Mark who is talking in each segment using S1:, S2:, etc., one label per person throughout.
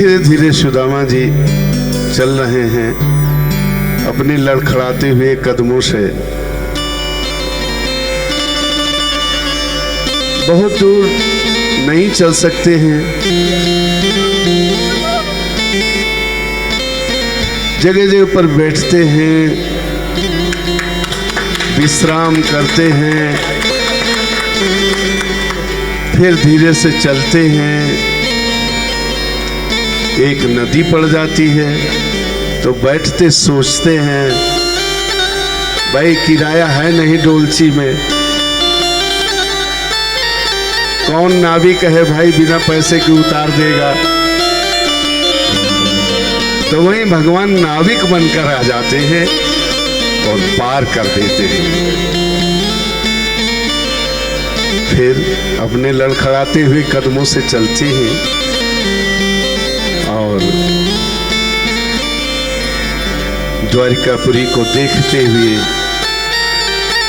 S1: धीरे धीरे सुदामा जी चल रहे हैं अपने लड़खड़ाते हुए कदमों से। बहुत दूर नहीं चल सकते हैं, जगह जगह पर बैठते हैं, विश्राम करते हैं, फिर धीरे से चलते हैं। एक नदी पड़ जाती है तो बैठते सोचते हैं, भाई किराया है नहीं डोलची में, कौन नाविक है भाई बिना पैसे के उतार देगा। तो वहीं भगवान नाविक बनकर आ जाते हैं और पार कर देते हैं। फिर अपने लड़खड़ाते हुए कदमों से चलते हैं और द्वारिकापुरी को देखते हुए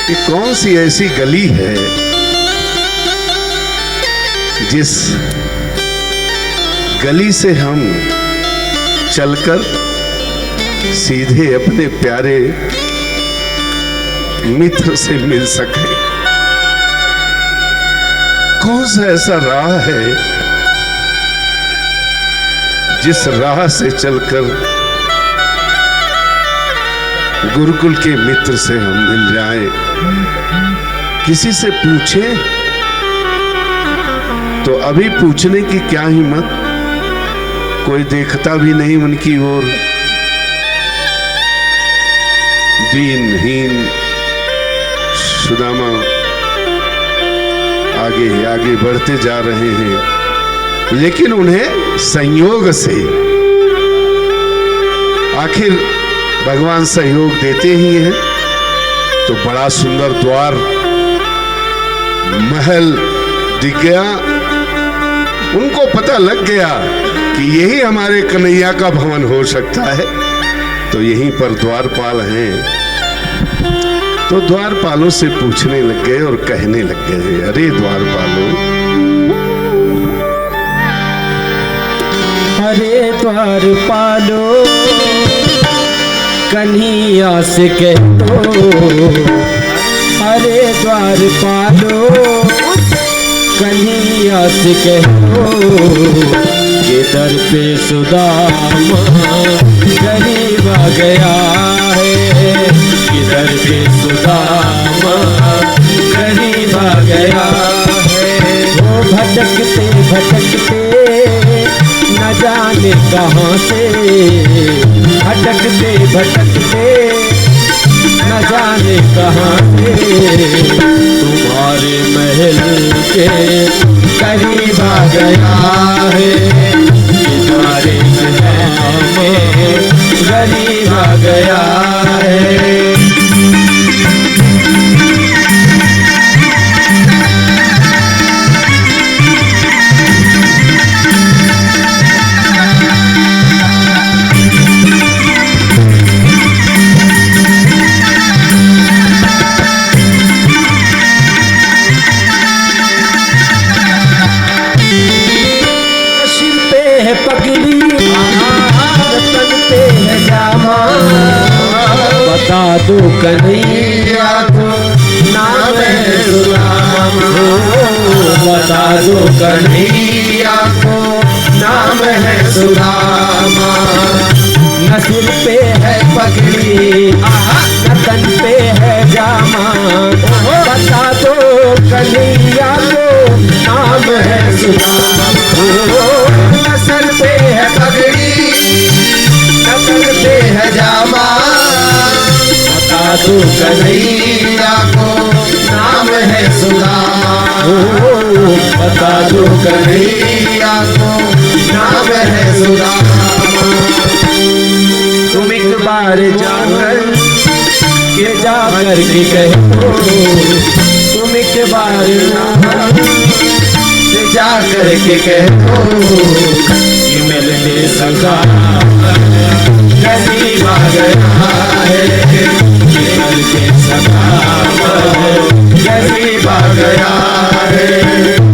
S1: कि कौन सी ऐसी गली है जिस गली से हम चलकर सीधे अपने प्यारे मित्र से मिल सके। कौन सा ऐसा राह है जिस राह से चलकर गुरुकुल के मित्र से हम मिल जाएं। किसी से पूछे तो अभी पूछने की क्या हिम्मत, कोई देखता भी नहीं उनकी ओर। दीनहीन सुदामा आगे आगे बढ़ते जा रहे हैं, लेकिन उन्हें संयोग से आखिर भगवान सहयोग देते ही हैं। तो बड़ा सुंदर द्वार महल दिख गया। उनको पता लग गया कि यही हमारे कन्हैया का भवन हो सकता है। तो यहीं पर द्वारपाल हैं। तो द्वारपालों से पूछने लग गए और कहने लग गए, अरे द्वारपालों,
S2: अरे द्वारपालों कन्हैया से कह दो, अरे द्वारपालों कन्हैया से कह दो कि दर पे सुदामा गरीब आ गया है, कि दर पे सुदामा गरीब आ गया है। वो भटकते भटकते न जाने कहाँ से, भटकते भटकते न जाने कहाँ से तुम्हारे महल के करीब आ गया है, तुम्हारे महल में गरीब आ गया है। बता दो कन्हैया को नाम है सुदामा, बता दो कन्हैया को नाम है सुदामा। न सिर पे है पगड़ी न तन पे है जामा, बता दो कन्हैया को नाम है सुदामा। न सर पे है पगड़ी न तन पे है जामा, बता दो कन्हैया को नाम है सुदामा। बता दो कन्हैया को नाम है सुदामा। तुम एक बार जाकर के कहो, तुम एक बार जाकर के कहो कि मिलने सका गरीब आ गया है, मिलने सका गरीब आ गया है।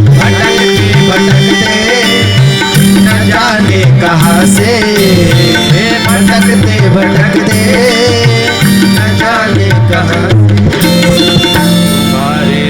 S2: भटकते भटकते न जाने कहाँ से भटकते भटकते न जाने कहाँ से तुम्हारे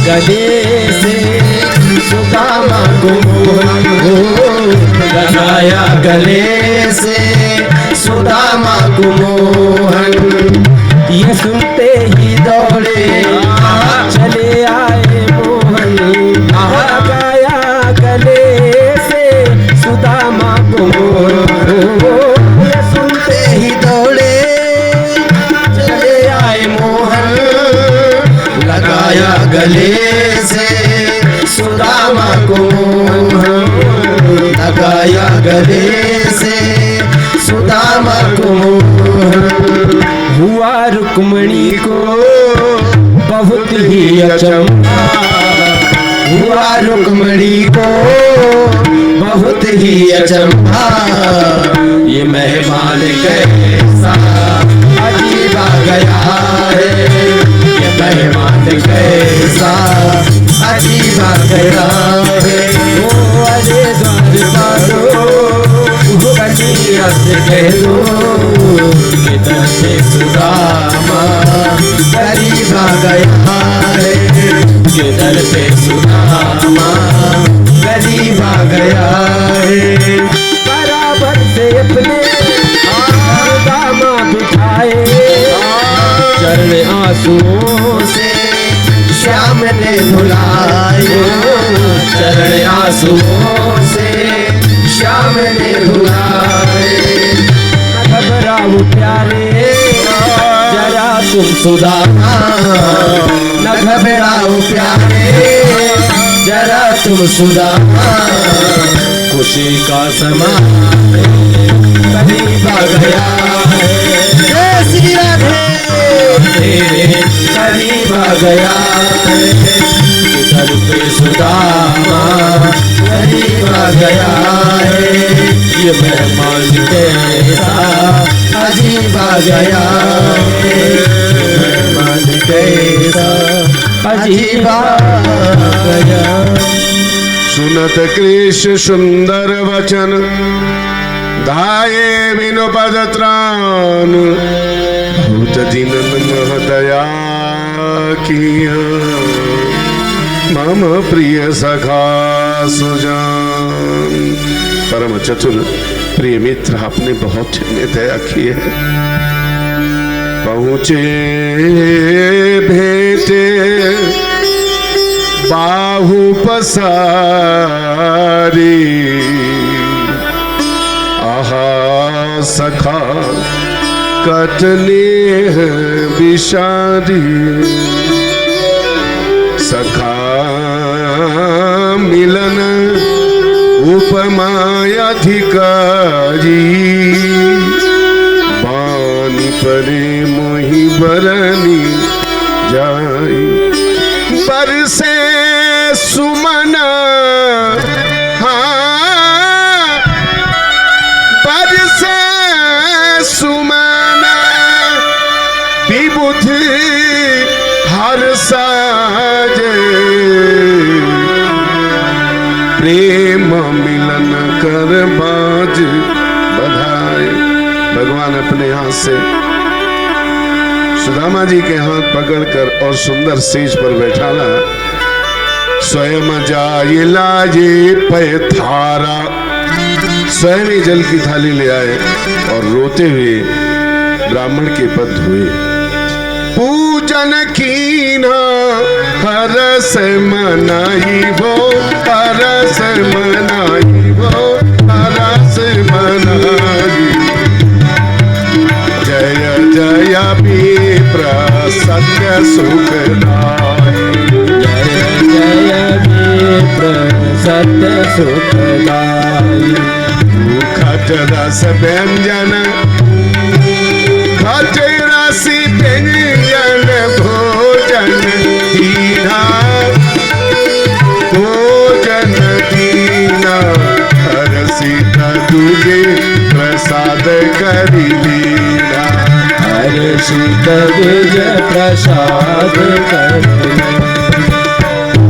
S2: गले से सुदामा को मोहन लगाया गले से सुदामा को मोहन ये सुनते ही दौड़े चले आए मोहन लगाया गले से सुदामा को मोहन ये सुनते ही दौड़े चले आए मोहन लगाया गले से सुदामा को मोहन लगाया गले से सुदामा को मोहन हुआ रुक्मणी को बहुत ही अचंभा हुआ रुक्मणी को बहुत ही अचंभा ये मेहमान कैसा अजीब आ गया है मेहमान कैसा अजीब आ गया है ओ अरे द्वारपालो कन्हैया से कह दो किधर से सुदामा गरीब आ गया है किधर से सुदामा गरीब आ गया है बराबर से अपने सुदामा बिठाए चरण आंसुओं से श्याम ने धुलाए चरण आंसुओं से श्याम ने धुलाए घबराओ प्यारे जरा तुम सुदामा न घबराओ प्यारे जरा तुम सुदामा खुशी का समा करीब आ गया है श्री राधे करीब आ गया किधर पे सुदामा करीब आ गया है ये मेहमान कैसा अजीब आ गया है मेहमान कैसा अजीब आ गया
S1: सुनत कृष्ण सुंदर वचन धाये बिनु पद त्राण बहुत दिनन महदया किया मम प्रिय सखा सुजान। परम चतुर प्रिय मित्र आपने बहुत हमें दया की है। पहुँचे भेटे बाहु पसारी आहा सखा कटने विषादी सखा मिलन उपमा अधिकारी बानी परे मोहि बरनी जाई बरसे सुमन हाँ बरसे सुमन विबुध हर साजे प्रेम मिलन कर बाज बधाए। भगवान अपने हाथ से सुदामा जी के हाथ पकड़कर और सुंदर सेज पर बैठाना स्वयं जाए लाजे पैथारा स्वयं ही जल की थाली ले आए और रोते हुए ब्राह्मण के पद धोए। पूजन कीना हरस मनाई वो हरस मनाई वो हरस मनाई जय जय विप्र सत्य सुखदाई जय
S2: सुखदाई।
S1: खट रस व्यंजन खट रस व्यंजन भोजन दीना भोजन दीना हरसित दुजे प्रसाद करी लीला।
S2: हर्षित विज प्रसाद करी।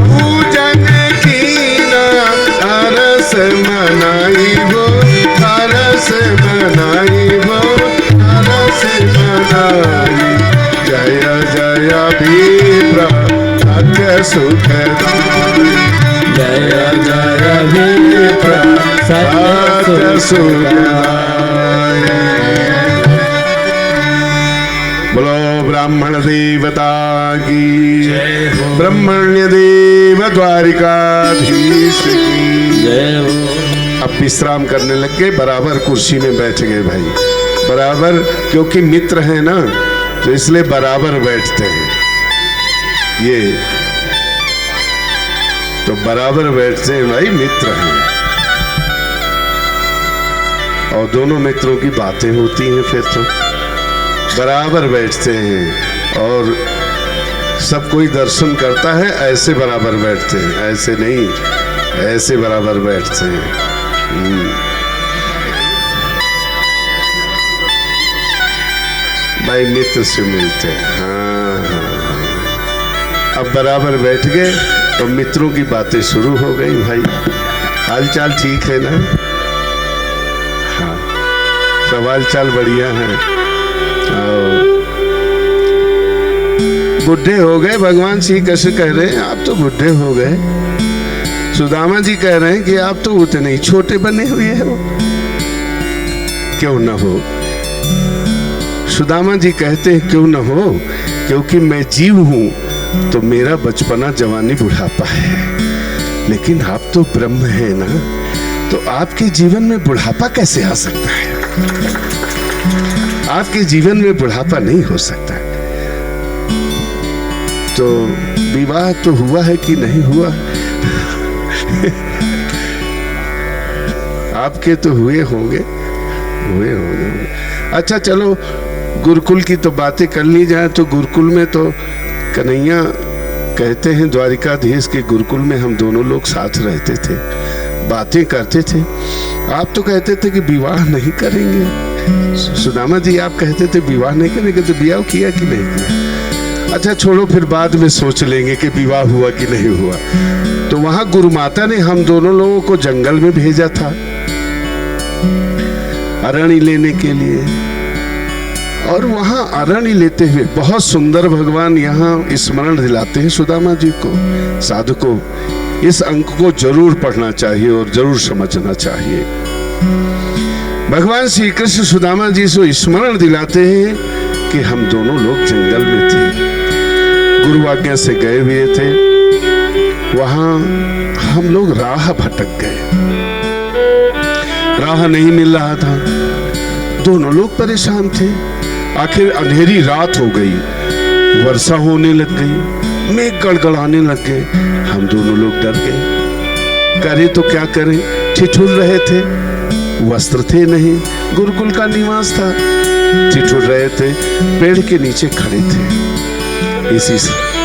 S1: पूजन कीना हरस मनाई हो हरस मनाई हो हरस मनाई। जय जय विप्र सत्य सुखदाई।
S2: जय जय विप्र सत्य
S1: सुखदाई। बोलो ब्राह्मण देवता की
S2: जय हो।
S1: ब्रह्मण्य देव द्वारिकाधीश की
S2: जय हो।
S1: अब विश्राम करने लग गए, बराबर कुर्सी में बैठ गए भाई, बराबर, क्योंकि मित्र है ना तो इसलिए बराबर बैठते हैं ये, तो बराबर बैठते हैं भाई, मित्र हैं। और दोनों मित्रों की बातें होती हैं, फिर तो बराबर बैठते हैं और सब कोई दर्शन करता है, ऐसे बराबर बैठते हैं, ऐसे नहीं, ऐसे बराबर बैठते हैं। भाई मित्र से मिलते हैं। हाँ, हाँ। अब बराबर बैठ गए तो मित्रों की बातें शुरू हो गई। भाई हालचाल ठीक है ना? हाँ, सब हालचाल बढ़िया है। बुढ़े हो गए, भगवान श्री कृष्ण कह रहे हैं आप तो बुढ़े हो गए। सुदामा जी कह रहे हैं कि आप तो उतने ही छोटे बने हुए हो। क्यों न हो? सुदामा जी कहते हैं क्यों न हो, क्योंकि मैं जीव हूं तो मेरा बचपना जवानी बुढ़ापा है, लेकिन आप तो ब्रह्म है ना, तो आपके जीवन में बुढ़ापा कैसे आ सकता है? आपके जीवन में बुढ़ापा नहीं हो सकता। तो विवाह तो हुआ है कि नहीं हुआ? आपके तो हुए होंगे। अच्छा चलो, गुरुकुल की तो बातें कर ली जाए तो गुरुकुल में तो कन्हैया कहते हैं द्वारिकाधीश के गुरुकुल में हम दोनों लोग साथ रहते थे, बातें करते थे। आप तो कहते थे कि विवाह नहीं करेंगे। सुदामा जी आप कहते थे विवाह नहीं करेंगे, तो विवाह किया कि नहीं किया? अच्छा छोड़ो, फिर बाद में सोच लेंगे कि विवाह हुआ कि नहीं हुआ। तो वहां गुरु माता ने हम दोनों लोगों को जंगल में भेजा था अरण्य लेने के लिए, और वहां अरण्य लेते हुए बहुत सुंदर भगवान यहाँ स्मरण दिलाते हैं सुदामा जी को। साधकों इस अंक को जरूर पढ़ना चाहिए और जरूर समझना चाहिए। भगवान श्री कृष्ण सुदामा जी से स्मरण दिलाते हैं कि हम दोनों लोग जंगल में थे, गुरु आज्ञा से गए हुए थे, वहां हम लोग राह भटक गए, राह नहीं मिल रहा था, दोनों लोग परेशान थे। आखिर अंधेरी रात हो गई, वर्षा होने लग गई, मेघ गड़गड़ाने लग गए, हम दोनों लोग डर गए। करें तो क्या करें, ठिठुर रहे थे, वस्त्र थे नहीं, गुरुकुल का निवास था, ठिठुर रहे थे, पेड़ के नीचे खड़े थे।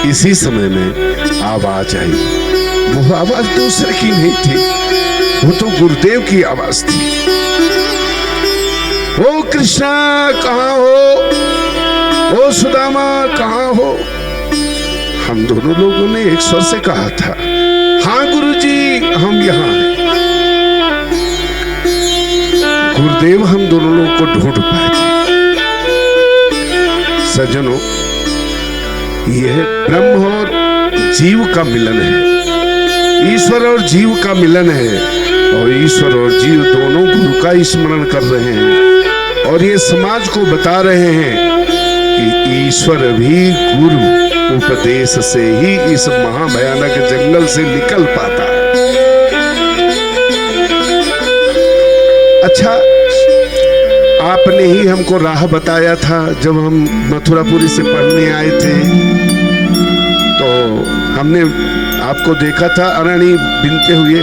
S1: इसी समय में आवाज आई। वो आवाज दूसरे की नहीं थी, वो तो गुरुदेव की आवाज थी। ओ कृष्णा कहाँ हो? ओ सुदामा कहाँ हो? हम दोनों लोगों ने एक स्वर से कहा था, हाँ गुरुजी हम यहाँ हैं। गुरुदेव हम दोनों लोगों को ढूंढ पाए। सज्जनों, यह ब्रह्म और जीव का मिलन है, ईश्वर और जीव का मिलन है, और ईश्वर और जीव दोनों गुरु का स्मरण कर रहे हैं, और ये समाज को बता रहे हैं कि ईश्वर भी गुरु उपदेश से ही इस महाभयानक जंगल से निकल पाता है। अच्छा, आपने ही हमको राह बताया था जब हम मथुरापुरी से पढ़ने आए थे, तो हमने आपको देखा था अरणी बिनते हुए,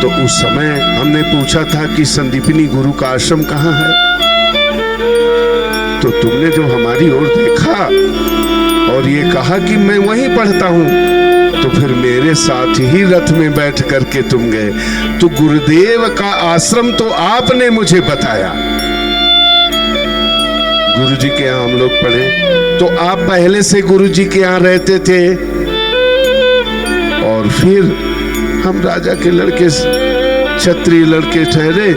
S1: तो उस समय हमने पूछा था कि संदीपिनी गुरु का आश्रम कहाँ है, तो तुमने जो हमारी ओर देखा और ये कहा कि मैं वहीं पढ़ता हूं, तो फिर मेरे साथ ही रथ में बैठ करके तुम गए। तो गुरुदेव का आश्रम तो आपने मुझे बताया। गुरुजी के यहाँ हम लोग पढ़े, तो आप पहले से गुरुजी के यहाँ रहते थे, और फिर हम राजा के लड़के, क्षत्रिय लड़के ठहरे,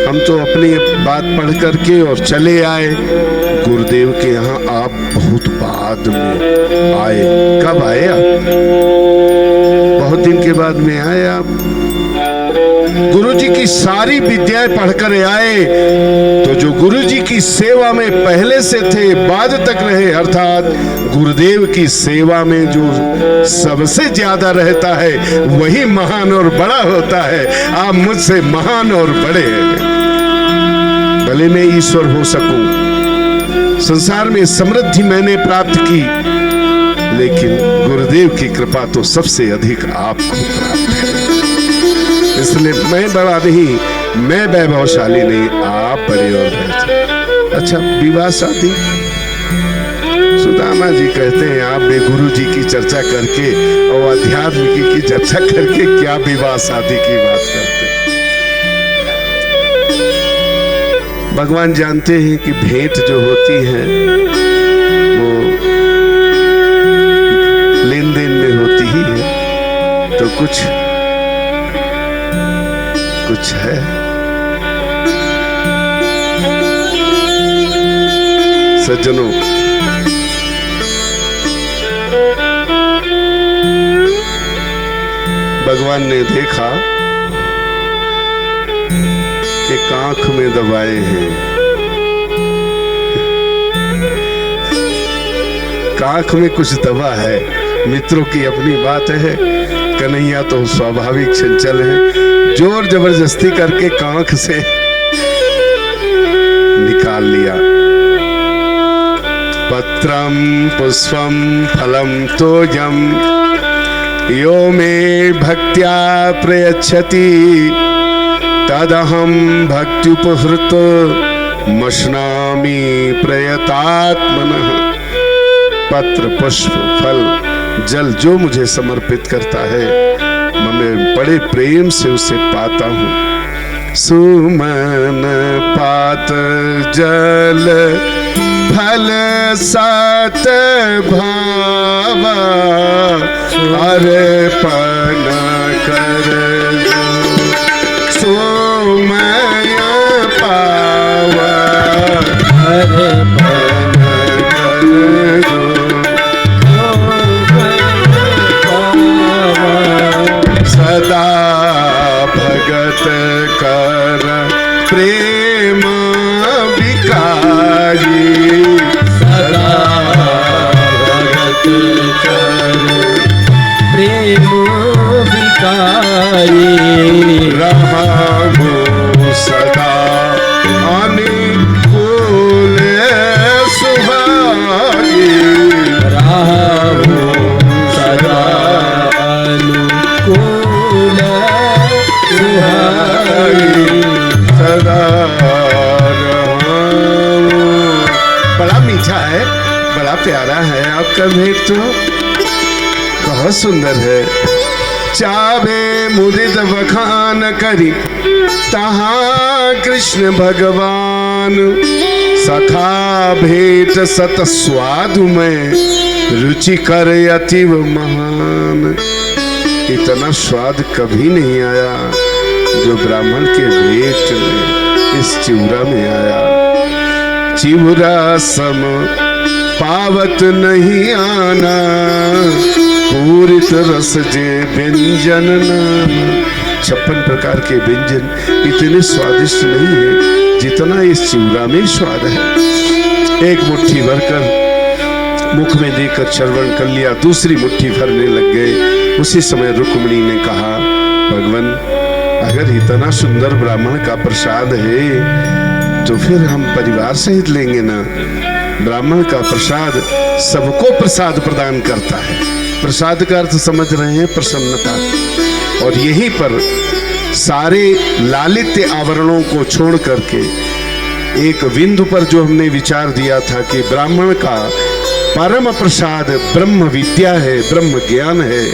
S1: हम तो अपनी बात पढ़ करके और चले आए। गुरुदेव के यहाँ आप बहुत बाद में आए। कब आए आप? बहुत दिन के बाद में आए आप। गुरुजी की सारी विद्याएं पढ़कर आए। तो जो गुरुजी की सेवा में पहले से थे, बाद तक रहे, अर्थात गुरुदेव की सेवा में जो सबसे ज्यादा रहता है वही महान और बड़ा होता है। आप मुझसे महान और बड़े हैं। भले मैं ईश्वर हो सकूं, संसार में समृद्धि मैंने प्राप्त की, लेकिन गुरुदेव की कृपा तो सबसे अधिक आपको प्राप्त है। इसलिए मैं बड़ा नहीं, मैं वैभवशाली नहीं, आप बड़े और बेहतर। अच्छा, विवाह शादी, सुदामा जी कहते हैं आप गुरु जी की चर्चा करके और अध्यात्म की चर्चा करके क्या विवाह शादी की बात करते हैं। भगवान जानते हैं कि भेंट जो होती है वो लेन देन में होती ही है, तो कुछ है। सज्जनों, भगवान ने देखा कि कांख में दबाए हैं, कांख में कुछ दबा है। मित्रों की अपनी बात है, कन्हैया तो स्वाभाविक चंचल है, जोर जबरदस्ती करके कांख से निकाल लिया। पत्रम पुष्पम फलम तोयम यो मे भक्त्या प्रयच्छति तदहम भक्त्युपहृत मश्नामि प्रयतात्मनः। पत्र, पुष्प, फल, जल जो मुझे समर्पित करता है, मैं बड़े प्रेम से उसे पाता हूँ। सुमन पात जल फल सत भावा अर्पण कर सोमय पावा अर्पण कर सदा भगत कर प्रेम विकारी सदा भगत कर
S2: प्रेम विकारी
S1: रहमो सदा अनुकूल सुहागी
S2: रहमो सदा अनुकूल सुहागी
S1: सदा बड़ा मीठा है, बड़ा प्यारा है आपका भेंट, तो बहुत सुंदर है। चावे मुदित बखान करी तहाँ कृष्ण भगवान, सखा भेंट सत स्वादु में रुचि कर अतीव महान। इतना स्वाद कभी नहीं आया जो ब्राह्मण के भेंट में इस चिवरा में आया। चिवरा सम पावत नहीं आना, पूरित रस जे व्यंजन नाम। 56 प्रकार के व्यंजन इतने स्वादिष्ट नहीं है जितना इस चिवरा में स्वाद है। एक मुट्ठी भरकर मुख में देकर श्रवण कर लिया, दूसरी मुट्ठी भरने लग गए। उसी समय रुक्मिणी ने कहा, भगवान अगर इतना सुंदर ब्राह्मण का प्रसाद है तो फिर हम परिवार सहित लेंगे ना। ब्राह्मण का प्रसाद सबको प्रसाद प्रदान करता है। प्रसाद का अर्थ समझ रहे हैं, प्रसन्नता। और यहीं पर सारे लालित्य आवरणों को छोड़ करके एक बिंदु पर जो हमने विचार दिया था कि ब्राह्मण का परम प्रसाद ब्रह्म विद्या है, ब्रह्म ज्ञान है,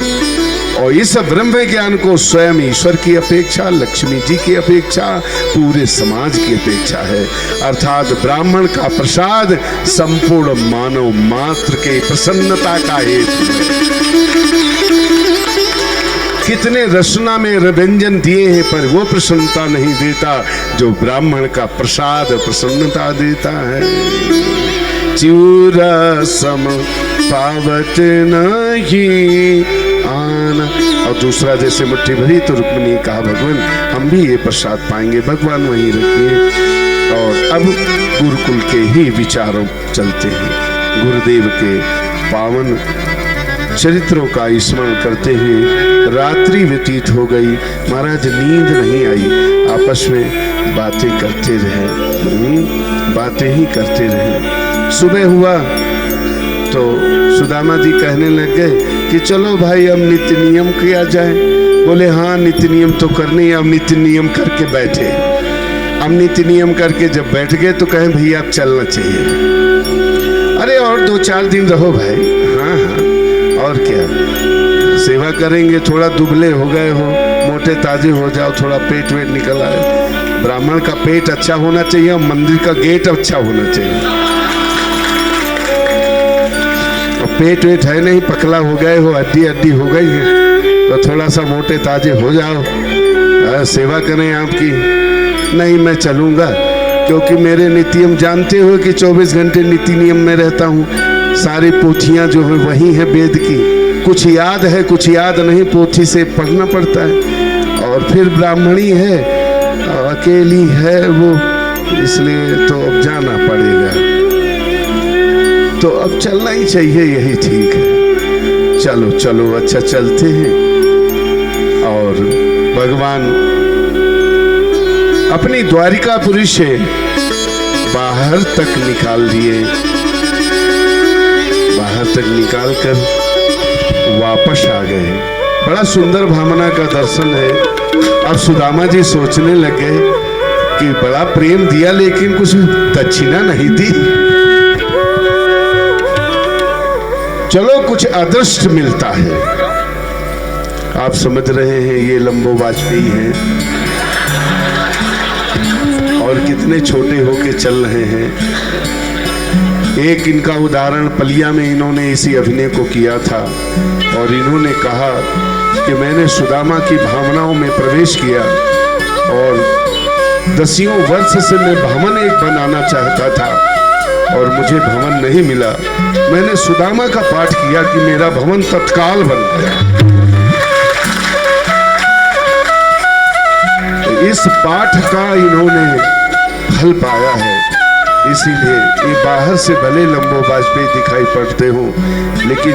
S1: और इस ब्रह्म ज्ञान को स्वयं ईश्वर की अपेक्षा, लक्ष्मी जी की अपेक्षा, पूरे समाज की अपेक्षा है। अर्थात ब्राह्मण का प्रसाद संपूर्ण मानव मात्र के प्रसन्नता का हेतु है। कितने रसना में व्यंजन दिए हैं पर वो प्रसन्नता नहीं देता जो ब्राह्मण का प्रसाद प्रसन्नता देता है। चूरा सम पावत नहीं आना, और दूसरा जैसे मुट्ठी भरी तो रुक्मिणी कहा भगवान हम भी ये प्रसाद पाएंगे, भगवान वहीं रखिए। और अब गुरुकुल के ही विचारों चलते हैं। गुरुदेव के पावन चरित्रों का स्मरण करते हुए रात्रि व्यतीत हो गई। महाराज नींद नहीं आई, आपस में बातें करते रहे, बातें ही करते रहे। सुबह हुआ तो सुदामा जी कहने लग गए कि चलो भाई अब नित्य नियम किया जाए। बोले हाँ नित्य नियम तो करनी है। अब नित्य नियम करके बैठे। अब नित्य नियम करके जब बैठ गए तो कहें भैया अब चलना चाहिए। अरे और 2-4 दिन रहो भाई। हाँ हाँ और क्या, सेवा करेंगे, थोड़ा दुबले हो गए हो, मोटे ताजे हो जाओ, थोड़ा पेट वेट निकल आए। ब्राह्मण का पेट अच्छा होना चाहिए और मंदिर का गेट अच्छा होना चाहिए। और पेट वेट है नहीं, पकला हो गए हो, हड्डी हड्डी हो गई है, तो थोड़ा सा मोटे ताजे हो जाओ, सेवा करें आपकी। नहीं मैं चलूँगा, क्योंकि मेरे नित्यम जानते हो कि 24 घंटे नीति नियम में रहता हूँ। सारी पोथियाँ जो है वही है वेद की, कुछ याद है कुछ याद नहीं, पोथी से पढ़ना पड़ता है। और फिर ब्राह्मणी है, अकेली है वो, इसलिए तो अब जाना पड़ेगा। तो अब चलना ही चाहिए, यही ठीक है। चलो चलो अच्छा चलते हैं। और भगवान अपनी द्वारिकापुरी से बाहर तक निकाल दिए। बाहर तक निकाल कर वापस आ गए। बड़ा सुंदर भावना का दर्शन है। अब सुदामा जी सोचने लगे कि बड़ा प्रेम दिया लेकिन कुछ दक्षिणा नहीं दी। चलो कुछ अदृष्ट मिलता है। आप समझ रहे हैं ये लंबो वाजपेयी हैं और कितने छोटे होके चल रहे हैं। एक इनका उदाहरण पलिया में इन्होंने इसी अभिनय को किया था और इन्होंने कहा कि मैंने सुदामा की भावनाओं में प्रवेश किया और 10 वर्ष से मैं भवन एक बनाना चाहता था और मुझे भवन नहीं मिला। मैंने सुदामा का पाठ किया कि मेरा भवन तत्काल बन गया। इस पाठ का इन्होंने फल पाया है, इसीलिए ये बाहर से भले लंबो वाजपेयी दिखाई पड़ते हो लेकिन